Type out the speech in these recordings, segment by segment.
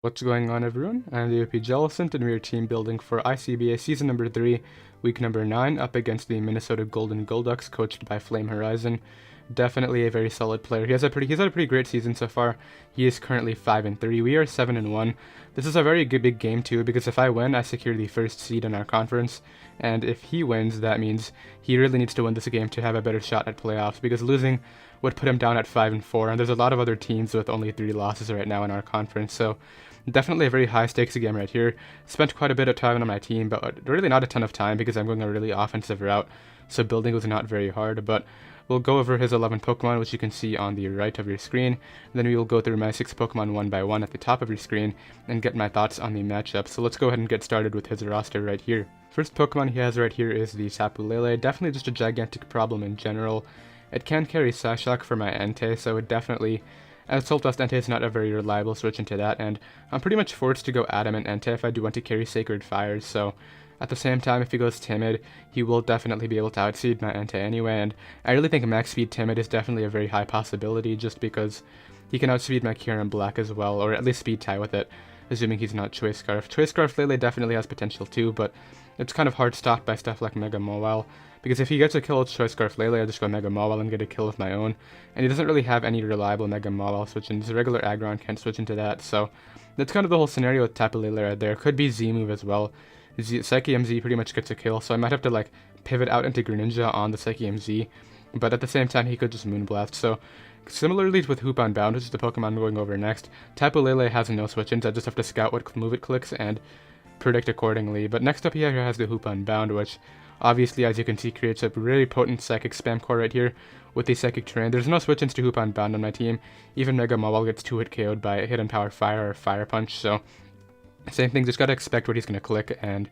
What's going on, everyone? I'm the OP Jellicent, and we are team building for ICBA Season number 3, Week number 9, up against the Minnesota Golden Golducks, coached by Flame Horizon. Definitely a very solid player. He's had a pretty great season so far. He is currently 5-3. We are 7-1. This is a very good big game too, because if I win, I secure the first seed in our conference, and if he wins, that means he really needs to win this game to have a better shot at playoffs, because losing would put him down at 5-4, and there's a lot of other teams with only 3 losses right now in our conference, so definitely a very high stakes game right here. Spent quite a bit of time on my team, but really not a ton of time because I'm going a really offensive route, so building was not very hard, but we'll go over his 11 Pokemon, which you can see on the right of your screen. Then we will go through my 6 Pokemon one by one at the top of your screen and get my thoughts on the matchup. So let's go ahead and get started with his roster right here. First Pokemon he has right here is the Tapu Lele. Definitely just a gigantic problem in general. It can carry Psyshock for my Entei, so it definitely... Assault Vest Entei is not a very reliable switch into that, and I'm pretty much forced to go Adamant Entei if I do want to carry Sacred Fires, so at the same time, if he goes Timid, he will definitely be able to outspeed my Entei anyway, and I really think Max Speed Timid is definitely a very high possibility, just because he can outspeed my Kyurem Black as well, or at least speed tie with it, assuming he's not Choice Scarf. Choice Scarf Lele definitely has potential too, but it's kind of hard stopped by stuff like Mega Mawile, because if he gets a kill with Choice Scarf Lele, I just go Mega Mawile and get a kill of my own, and he doesn't really have any reliable Mega Mawile switch-ins. Regular Aggron can't switch into that, so that's kind of the whole scenario with Tapu Lele right there. Could be Z-move as well. Psyche MZ pretty much gets a kill, so I might have to like pivot out into Greninja on the Psyche MZ, but at the same time he could just Moonblast. So similarly with Hoop Unbound, which is the Pokemon I'm going over next, Tapu Lele has no switch-ins. I just have to scout what move it clicks and predict accordingly. But next up here has the Hoop Unbound, which obviously, as you can see, creates a really potent Psychic Spam core right here with the Psychic Terrain. There's no switch-ins to Hoop Unbound on my team. Even Mega Mawile gets 2-hit KO'd by Hidden Power Fire or Fire Punch, so same thing, just gotta expect what he's gonna click and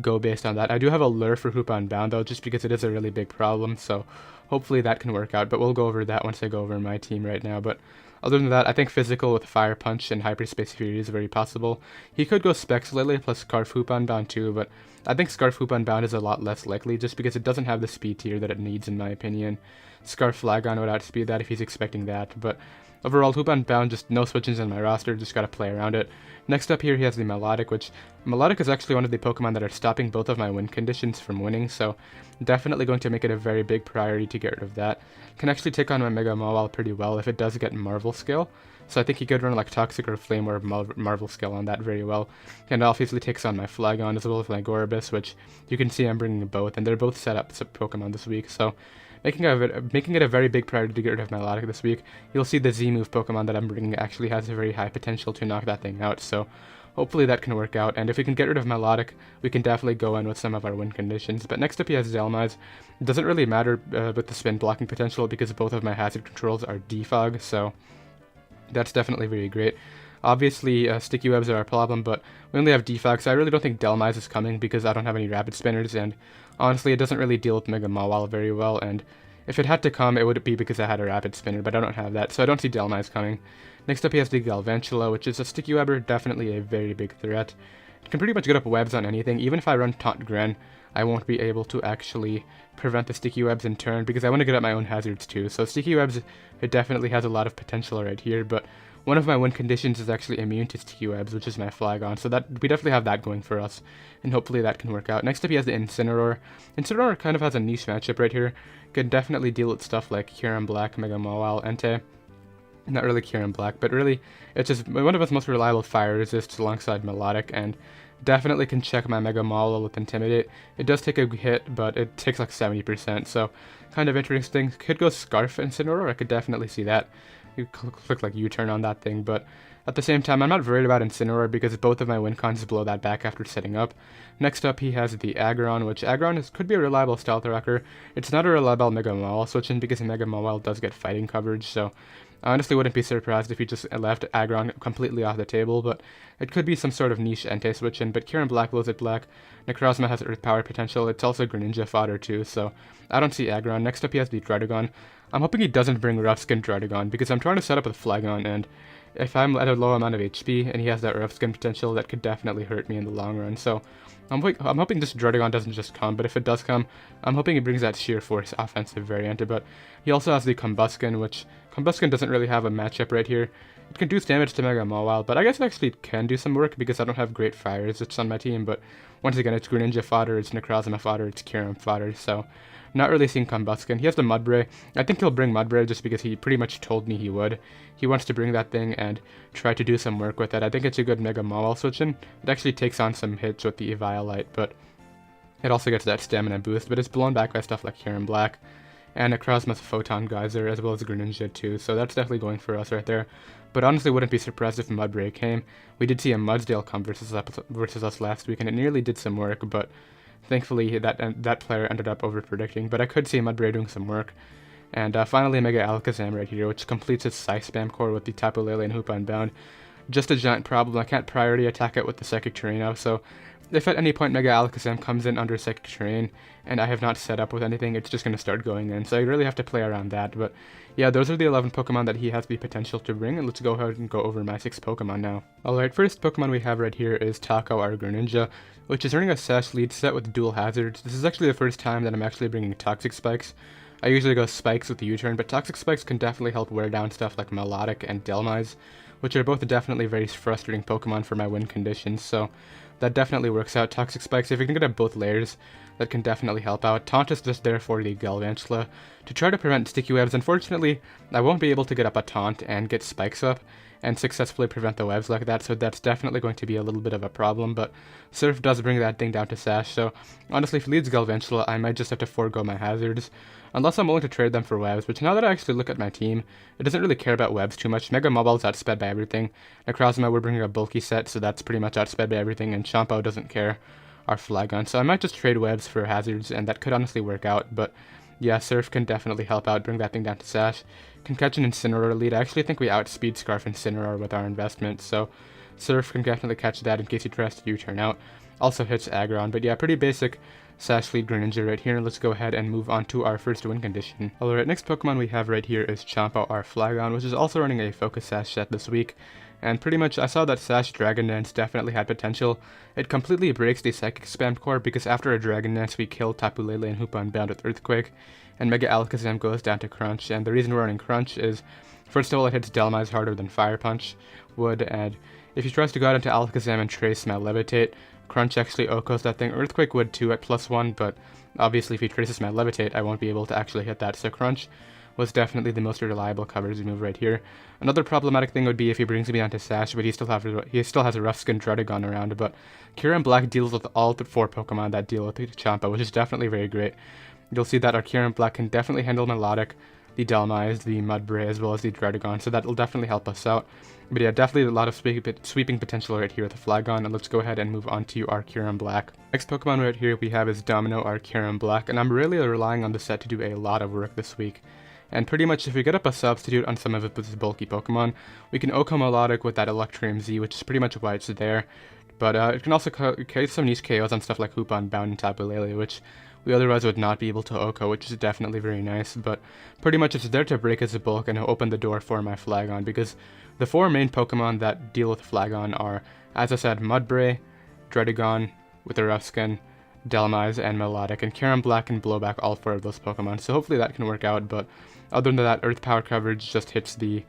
go based on that. I do have a lure for Hoop Unbound though, just because it is a really big problem, so hopefully that can work out, but we'll go over that once I go over my team right now. But other than that, I think Physical with Fire Punch and Hyperspace Fury is very possible. He could go Specs Lele plus Scarf Hoop Unbound too, but I think Scarf Hoop Unbound is a lot less likely just because it doesn't have the speed tier that it needs in my opinion. Scarf Flagon would outspeed that if he's expecting that, but overall, Hoop Unbound, just no switch-ins in my roster, just gotta play around it. Next up here, he has the Melodic, which Melodic is actually one of the Pokemon that are stopping both of my win conditions from winning, so definitely going to make it a very big priority to get rid of that. Can actually take on my Mega Mawile pretty well if it does get Marvel Scale, so I think he could run like Toxic or Flame or Marvel Scale on that very well. And obviously takes on my Flagon as well as my Gorebyss, which you can see I'm bringing both, and they're both set up as Pokemon this week, so making it a very big priority to get rid of Melodic this week. You'll see the Z-move Pokemon that I'm bringing actually has a very high potential to knock that thing out, so hopefully that can work out, and if we can get rid of Melodic, we can definitely go in with some of our win conditions. But next up he has Dhelmise. It doesn't really matter with the spin blocking potential because both of my hazard controls are defog, so that's definitely very great. Obviously, Sticky Webs are a problem, but we only have defog, so I really don't think Dhelmise is coming because I don't have any Rapid Spinners, and honestly, it doesn't really deal with Mega Mawile very well, and if it had to come, it would be because I had a Rapid Spinner, but I don't have that, so I don't see Dhelmise coming. Next up, he has the Galvantula, which is a Sticky Webber, definitely a very big threat. It can pretty much get up webs on anything. Even if I run Taunt Gren, I won't be able to actually prevent the Sticky Webs in turn, because I want to get up my own hazards too. So Sticky Webs, it definitely has a lot of potential right here, but one of my win conditions is actually immune to Sticky Webs, which is my Flagon, so that we definitely have that going for us, and hopefully that can work out. Next up he has the Incineroar. Incineroar kind of has a niche matchup right here. Can definitely deal with stuff like Kyurem Black, Mega Mawile, Entei. Not really Kyurem Black, but really it's just one of its most reliable fire resists alongside Melodic, and definitely can check my Mega Mawile with Intimidate. It does take a hit, but it takes like 70%, so kind of interesting. Could go Scarf Incineroar, I could definitely see that. You click like U-turn on that thing, but at the same time, I'm not worried about Incineroar because both of my win cons blow that back after setting up. Next up, he has the Aggron, which Aggron could be a reliable Stealth Rocker. It's not a reliable Mega Mawile switch-in because Mega Mawile does get fighting coverage, so I honestly wouldn't be surprised if he just left Aggron completely off the table, but it could be some sort of niche Entei switch-in. But Kyurem Black blows it black. Necrozma has Earth Power potential. It's also Greninja fodder too, so I don't see Aggron. Next up, he has the Druddigon. I'm hoping he doesn't bring Rough Skin Druddigon because I'm trying to set up with Flagon, and if I'm at a low amount of HP and he has that Rough Skin potential, that could definitely hurt me in the long run. So I'm hoping this Druddigon doesn't just come, but if it does come, I'm hoping he brings that Sheer Force offensive variant. But he also has the Combusken, which Combusken doesn't really have a matchup right here. It can do damage to Mega Mawile, but I guess it actually can do some work because I don't have great fires. It's on my team, but once again, it's Greninja fodder, it's Necrozma fodder, it's Kyurem fodder, so not really seeing Combusken. He has the Mudbray. I think he'll bring Mudbray just because he pretty much told me he would. He wants to bring that thing and try to do some work with it. I think it's a good Mega Mawile switch in. It actually takes on some hits with the Eviolite, but it also gets that stamina boost, but it's blown back by stuff like Kyurem Black and Necrozma's Photon Geyser, as well as Greninja too, so that's definitely going for us right there. But honestly, wouldn't be surprised if Mudbray came. We did see a Mudsdale come versus us last week, and it nearly did some work, but thankfully that player ended up over-predicting. But I could see Mudbray doing some work. And finally, Mega Alakazam right here, which completes its Psy Spam core with the Tapu Lele and Hoopa Unbound. Just a giant problem. I can't priority attack it with the Psychic Terrain now, so if at any point Mega Alakazam comes in under Psychic Terrain and I have not set up with anything, it's just going to start going in. So I really have to play around that. But yeah, those are the 11 Pokemon that he has the potential to bring, and let's go ahead and go over my 6 Pokemon now. Alright, first Pokemon we have right here is Taco, our Greninja, which is running a Sash lead set with dual hazards. This is actually the first time that I'm actually bringing Toxic Spikes. I usually go Spikes with the U-turn, but Toxic Spikes can definitely help wear down stuff like Melodic and Dhelmise, which are both definitely very frustrating Pokemon for my win conditions, so that definitely works out. Toxic Spikes, if you can get up both layers, that can definitely help out. Taunt is just there for the Galvantula to try to prevent Sticky Webs. Unfortunately, I won't be able to get up a Taunt and get Spikes up and successfully prevent the webs like that, so that's definitely going to be a little bit of a problem, but Surf does bring that thing down to Sash, so honestly, if he leads Galvantula, I might just have to forego my hazards, unless I'm willing to trade them for webs, which now that I actually look at my team, it doesn't really care about webs too much. Mega Mawile's outsped by everything. Necrozma, we're bringing a bulky set, so that's pretty much outsped by everything, and Champo doesn't care, our Flygon, so I might just trade webs for hazards, and that could honestly work out, but yeah, Surf can definitely help out, bring that thing down to Sash. Can catch an Incineroar lead. I actually think we outspeed Scarf Incineroar with our investment, so Surf can definitely catch that in case he tries to U-turn out. Also hits Aggron, but yeah, pretty basic Sash lead Greninja right here. Let's go ahead and move on to our first win condition. Alright, next Pokemon we have right here is Champo, our Flygon, which is also running a Focus Sash set this week. And pretty much I saw that Sash Dragon Dance definitely had potential. It completely breaks the Psychic Spam core because after a Dragon Dance we kill Tapu Lele and Hoopa Unbound with Earthquake, and Mega Alakazam goes down to Crunch, and the reason we're running Crunch is, first of all, it hits Dhelmise harder than Fire Punch would, and if he tries to go out into Alakazam and Trace my Levitate, Crunch actually OHKOs that thing. Earthquake would too at +1, but obviously if he traces my Levitate, I won't be able to actually hit that, so Crunch was definitely the most reliable coverage move right here. Another problematic thing would be if he brings me down to Sash, but he still has a rough skin Druddigon around, but Kyurem Black deals with all the 4 Pokemon that deal with the Champa, which is definitely very great. You'll see that our Kyurem Black can definitely handle Melodic, the Dhelmise, the Mudbray, as well as the Druddigon, so that will definitely help us out. But yeah, definitely a lot of sweeping potential right here with the Flygon, and let's go ahead and move on to our Kyurem Black. Next Pokemon right here we have is Domino, our Kyurem Black, and I'm really relying on the set to do a lot of work this week. And pretty much if we get up a substitute on some of its bulky Pokemon, we can OHKO Melodic with that Electrium Z, which is pretty much why it's there. But it can also create some niche KOs on stuff like Hoopa Unbound and Tapu Lele, which we otherwise would not be able to OHKO, which is definitely very nice. But pretty much it's there to break its bulk and open the door for my Flygon, because the 4 main Pokemon that deal with Flygon are, as I said, Mudbray, Druddigon with a rough skin, Dhelmise, and Melodic, and Kyurem Black can blow back all 4 of those Pokemon, so hopefully that can work out. But other than that, Earth Power coverage just hits the,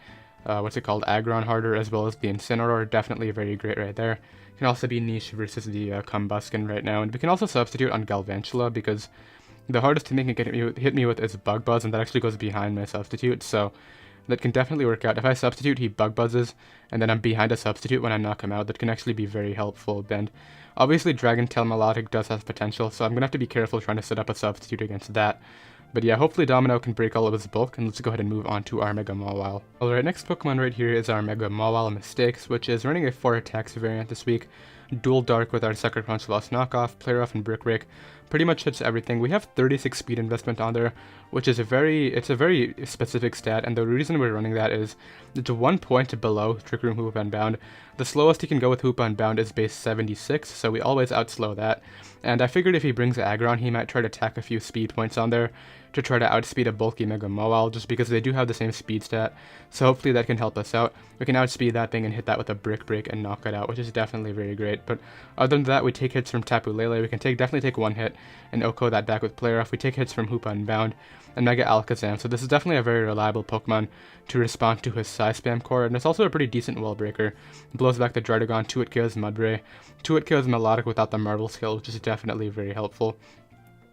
Aggron harder, as well as the Incineroar, definitely very great right there. Can also be niche versus the Combusken right now, and we can also substitute on Galvantula, because the hardest thing it can hit me with is Bug Buzz, and that actually goes behind my substitute, so that can definitely work out. If I substitute, he Bug Buzzes, and then I'm behind a substitute when I knock him out. That can actually be very helpful. And obviously Dragon Tail Melodic does have potential, so I'm going to have to be careful trying to set up a substitute against that. But yeah, hopefully Domino can break all of his bulk, and let's go ahead and move on to our Mega Mawile. Alright, next Pokemon right here is our Mega Mawile Mistakes, which is running a 4 attacks variant this week. Dual Dark with our Sucker Punch Lost Knockoff, Play Rough, and Brick Break. Pretty much hits everything. We have 36 speed investment on there, which is a very specific stat, and the reason we're running that is it's 1 point below Trick Room Hoopa Unbound. The slowest he can go with Hoopa Unbound is base 76, so we always outslow that. And I figured if he brings Aggron, he might try to tack a few speed points on there, to try to outspeed a bulky Mega Mawile, just because they do have the same speed stat, so hopefully that can help us out. We can outspeed that thing and hit that with a Brick Break and knock it out, which is definitely very great. But other than that, we take hits from Tapu Lele, we can definitely take one hit and Oko that back with Play Rough. We take hits from Hoopa Unbound and Mega Alakazam, so this is definitely a very reliable Pokemon to respond to his Psy Spam core, and it's also a pretty decent Wall Breaker. It blows back the Druddigon, 2-hit KOs Mudbray, 2-hit KOs Melodic without the Marble skill, which is definitely very helpful.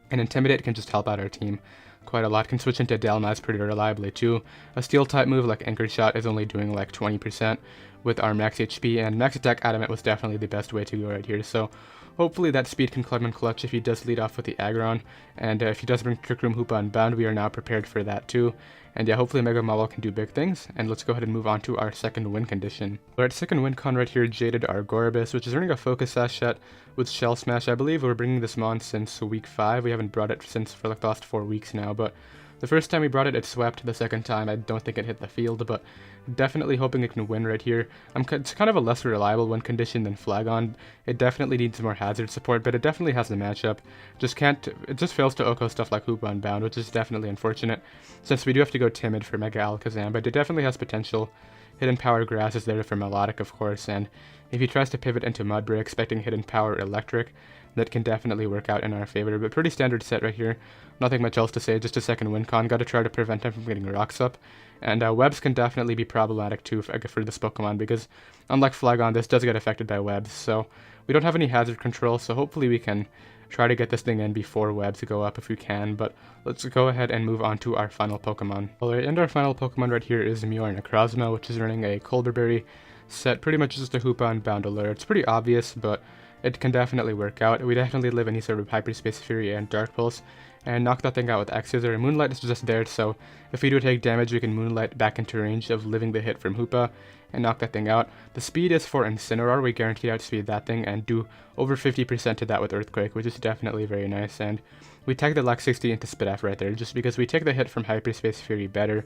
And Intimidate can just help out our team quite a lot. Can switch into Dalmas pretty reliably too. A Steel type move like Anchor Shot is only doing like 20% with our max HP, and Max Attack Adamant was definitely the best way to go right here. So hopefully that speed can come in clutch if he does lead off with the Aggron, and if he does bring Trick Room Hoopa Unbound, we are now prepared for that too. And yeah, hopefully Mega Mawile can do big things, and let's go ahead and move on to our second win condition. We're at second win con right here, Jaded Argoribus, which is running a Focus Sash set with Shell Smash. I believe we're bringing this mon since week 5. We haven't brought it since for like the last 4 weeks now, but the first time we brought it, it swept. The second time, I don't think it hit the field, but definitely hoping it can win right here. It's kind of a less reliable win condition than Flagon. It definitely needs more hazard support, but it definitely has the matchup. It just fails to Oko stuff like Hoopa Unbound, which is definitely unfortunate, since we do have to go Timid for Mega Alakazam, but it definitely has potential. Hidden Power Grass is there for Melodic, of course, and if he tries to pivot into Mudbray expecting Hidden Power Electric, that can definitely work out in our favor. But pretty standard set right here. Nothing much else to say, just a second win con. Got to try to prevent him from getting rocks up. And webs can definitely be problematic too for this Pokemon, because unlike Flagon, this does get affected by webs. So we don't have any hazard control, so hopefully we can try to get this thing in before webs go up if we can. But let's go ahead and move on to our final Pokemon. Alright, and our final Pokemon right here is Meowr Necrozma, which is running a Colbur Berry set, pretty much just a Hoopa Unbound alert. It's pretty obvious, but it can definitely work out. We definitely live any sort of Hyperspace Fury and Dark Pulse, and knock that thing out with X-Scissor. Moonlight is just there, so if we do take damage, we can Moonlight back into range of living the hit from Hoopa and knock that thing out. The speed is for Incineroar. We guarantee outspeed that thing and do over 50% to that with Earthquake, which is definitely very nice. And we tag the Lack 60 into Spidef right there, just because we take the hit from Hyperspace Fury better.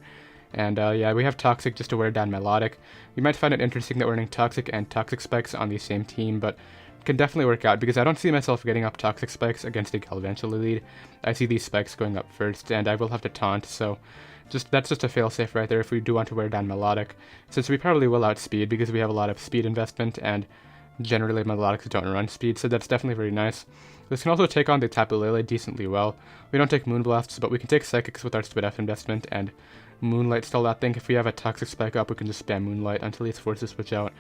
And yeah, we have Toxic just to wear down Melodic. You might find it interesting that we're running Toxic and Toxic Spikes on the same team, but can definitely work out, because I don't see myself getting up Toxic Spikes against a Galvantula lead. I see these Spikes going up first, and I will have to taunt, so that's just a failsafe right there if we do want to wear down Melodic, since we probably will outspeed because we have a lot of speed investment, and generally Melodics don't run speed, so that's definitely very nice. This can also take on the Tapu Lele decently well. We don't take Moonblasts, but we can take Psychics with our Spidef investment, and Moonlight stall that thing. If we have a Toxic Spike up, we can just spam Moonlight until he's forced to switch out.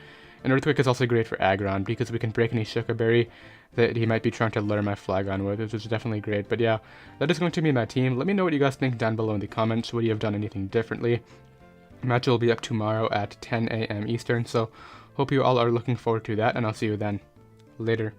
And Earthquake is also great for Aggron, because we can break any Shuca Berry that he might be trying to lure my Flagon with, which is definitely great. But yeah, that is going to be my team. Let me know what you guys think down below in the comments. Would you have done anything differently? Match will be up tomorrow at 10 a.m. Eastern, so hope you all are looking forward to that, and I'll see you then. Later.